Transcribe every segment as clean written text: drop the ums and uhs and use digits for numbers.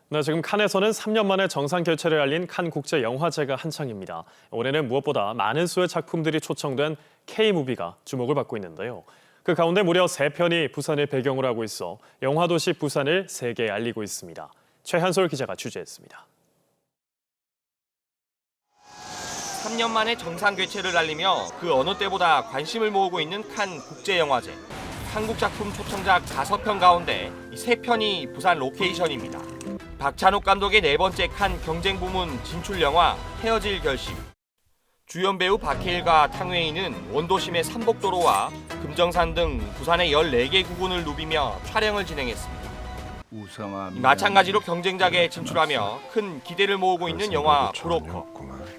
네, 지금 칸에서는 3년 만에 정상 개최를 알린 칸 국제 영화제가 한창입니다. 올해는 무엇보다 많은 수의 작품들이 초청된 K-무비가 주목을 받고 있는데요. 그 가운데 무려 3편이 부산을 배경으로 하고 있어 영화도시 부산을 세계에 알리고 있습니다. 최한솔 기자가 취재했습니다. 3년 만에 정상 개최를 알리며 그 어느 때보다 관심을 모으고 있는 칸 국제영화제. 한국 작품 초청작 5편 가운데 3편이 부산 로케이션입니다. 박찬욱 감독의 4번째 칸 경쟁 부문 진출 영화 헤어질 결심. 주연 배우 박해일과 탕웨이는 원도심의 삼복도로와 금정산 등 부산의 14개 구군을 누비며 촬영을 진행했습니다. 마찬가지로 경쟁작에 진출하며 큰 기대를 모으고 있는 영화 브로커.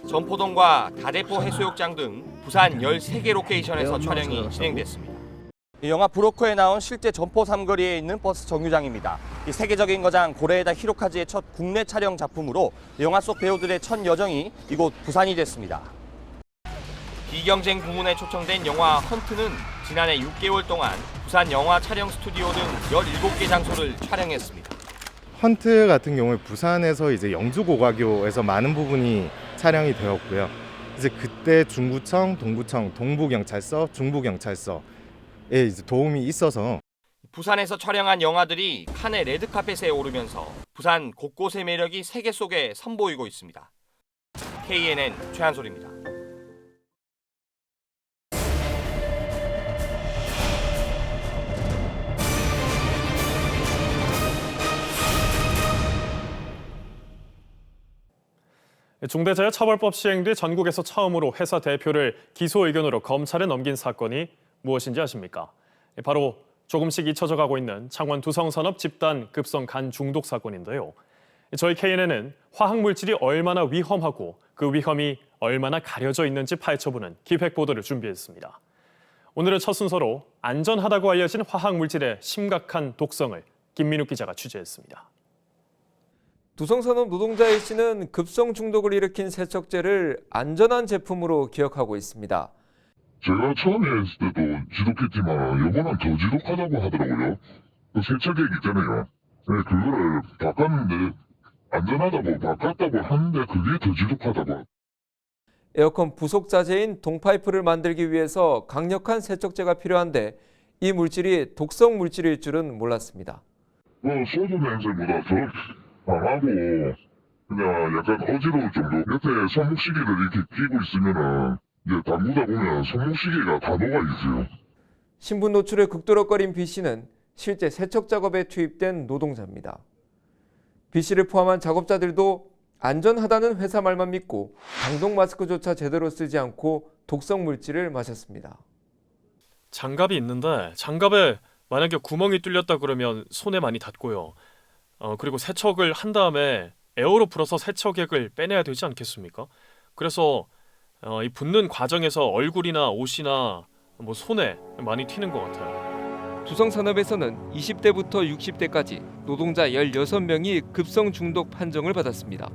전포동과 다대포 해수욕장 등 부산 13개 로케이션에서 촬영이 진행됐습니다. 이 영화 브로커에 나온 실제 전포 삼거리에 있는 버스 정류장입니다. 이 세계적인 거장 고레에다 히로카즈의 첫 국내 촬영 작품으로 영화 속 배우들의 첫 여정이 이곳 부산이 됐습니다. 비경쟁 부문에 초청된 영화 헌트는 지난해 6개월 동안 부산 영화 촬영 스튜디오 등 17개 장소를 촬영했습니다. 헌트 같은 경우에 부산에서 이제 영주고가교에서 많은 부분이 촬영이 되었고요. 이제 그때 중구청, 동구청, 동부경찰서, 중부경찰서에 이제 도움이 있어서 부산에서 촬영한 영화들이 칸의 레드카펫에 오르면서 부산 곳곳의 매력이 세계 속에 선보이고 있습니다. KNN 최한솔입니다. 중대재해처벌법 시행 뒤 전국에서 처음으로 회사 대표를 기소 의견으로 검찰에 넘긴 사건이 무엇인지 아십니까? 바로 조금씩 잊혀져 가고 있는 창원 두성산업 집단 급성 간 중독 사건인데요. 저희 KNN은 화학물질이 얼마나 위험하고 그 위험이 얼마나 가려져 있는지 파헤쳐보는 기획 보도를 준비했습니다. 오늘은 첫 순서로 안전하다고 알려진 화학물질의 심각한 독성을 김민욱 기자가 취재했습니다. 두성산업 노동자 A씨는 급성 중독을 일으킨 세척제를 안전한 제품으로 기억하고 있습니다. 제가 처음에 했을 때도 지독했지만 이번은 더 지독하다고 하더라고요. 그 세척액 있잖아요. 네, 그거를 바꿨는데 안전하다고 바꿨다고 하는데 그게 더 지독하다고. 에어컨 부속 자재인 동파이프를 만들기 위해서 강력한 세척제가 필요한데 이 물질이 독성 물질일 줄은 몰랐습니다. 소주 냄새보다 더 강하고 그냥 약간 어지러울 정도. 옆에 손목시계를 이렇게 끼고 있으면은 이제 담그다 보면 손목시계가 다 녹아있어요. 신분 노출에 극도락거린 B씨는 실제 세척 작업에 투입된 노동자입니다. B씨를 포함한 작업자들도 안전하다는 회사 말만 믿고 방독 마스크조차 제대로 쓰지 않고 독성 물질을 마셨습니다. 장갑이 있는데 장갑에 만약에 구멍이 뚫렸다 그러면 손에 많이 닿고요. 그리고 세척을 한 다음에 에어로 불어서 세척액을 빼내야 되지 않겠습니까? 그래서 이 붓는 과정에서 얼굴이나 옷이나 손에 많이 튀는 것 같아요. 두성산업에서는 20대부터 60대까지 노동자 16명이 급성 중독 판정을 받았습니다.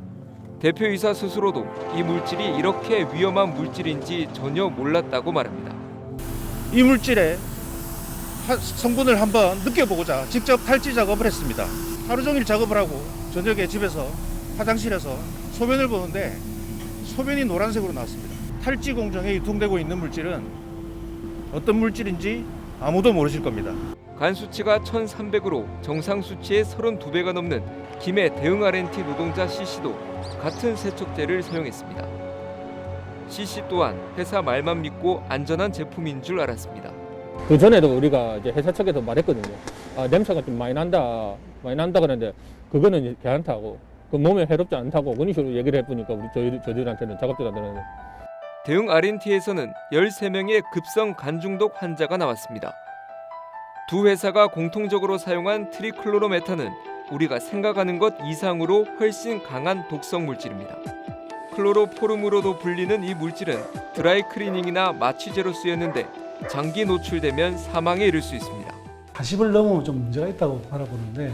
대표이사 스스로도 이 물질이 이렇게 위험한 물질인지 전혀 몰랐다고 말합니다. 이 물질의 성분을 한번 느껴보고자 직접 탈취 작업을 했습니다. 하루 종일 작업을 하고 저녁에 집에서 화장실에서 소변을 보는데 소변이 노란색으로 나왔습니다. 탈취 공정에 유통되고 있는 물질은 어떤 물질인지 아무도 모르실 겁니다. 간 수치가 1300으로 정상 수치의 32배가 넘는 김해 대응 R&T 노동자 C씨도 같은 세척제를 사용했습니다. C씨 또한 회사 말만 믿고 안전한 제품인 줄 알았습니다. 그 전에도 우리가 이제 회사 측에서 말했거든요. 냄새가 좀 많이 난다 그러는데 그거는 괜찮다고, 그 몸에 해롭지 않다고 그런 식으로 얘기를 해보니까 저희들한테는 작업자들한테는. 대응 R&T에서는 13명의 급성 간 중독 환자가 나왔습니다. 두 회사가 공통적으로 사용한 트리클로로메탄은 우리가 생각하는 것 이상으로 훨씬 강한 독성 물질입니다. 클로로포름으로도 불리는 이 물질은 드라이클리닝이나 마취제로 쓰였는데 장기 노출되면 사망에 이를 수 있습니다. 40을 넘으면 좀 문제가 있다고 바라보는데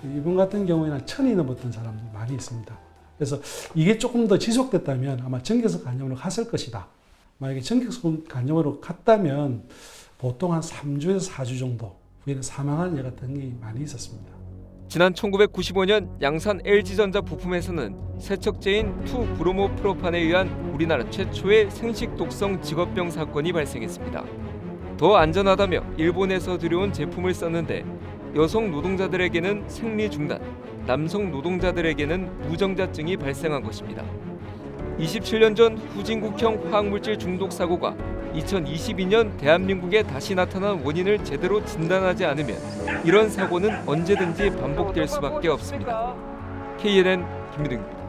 이분 같은 경우에는 1000이 넘었던 사람도 많이 있습니다. 그래서 이게 조금 더 지속됐다면 아마 전기석 간염으로 갔을 것이다. 만약에 전기석 간염으로 갔다면 보통 한 3주에서 4주 정도 후에는 사망하는 예 같은 게 많이 있었습니다. 지난 1995년 양산 LG전자 부품에서는 세척제인 2브로모프로판에 의한 우리나라 최초의 생식 독성 직업병 사건이 발생했습니다. 더 안전하다며 일본에서 들여온 제품을 썼는데 여성 노동자들에게는 생리 중단, 남성 노동자들에게는 무정자증이 발생한 것입니다. 27년 전 후진국형 화학물질 중독 사고가 2022년 대한민국에 다시 나타난 원인을 제대로 진단하지 않으면 이런 사고는 언제든지 반복될 수밖에 없습니다. KNN 김민웅입니다.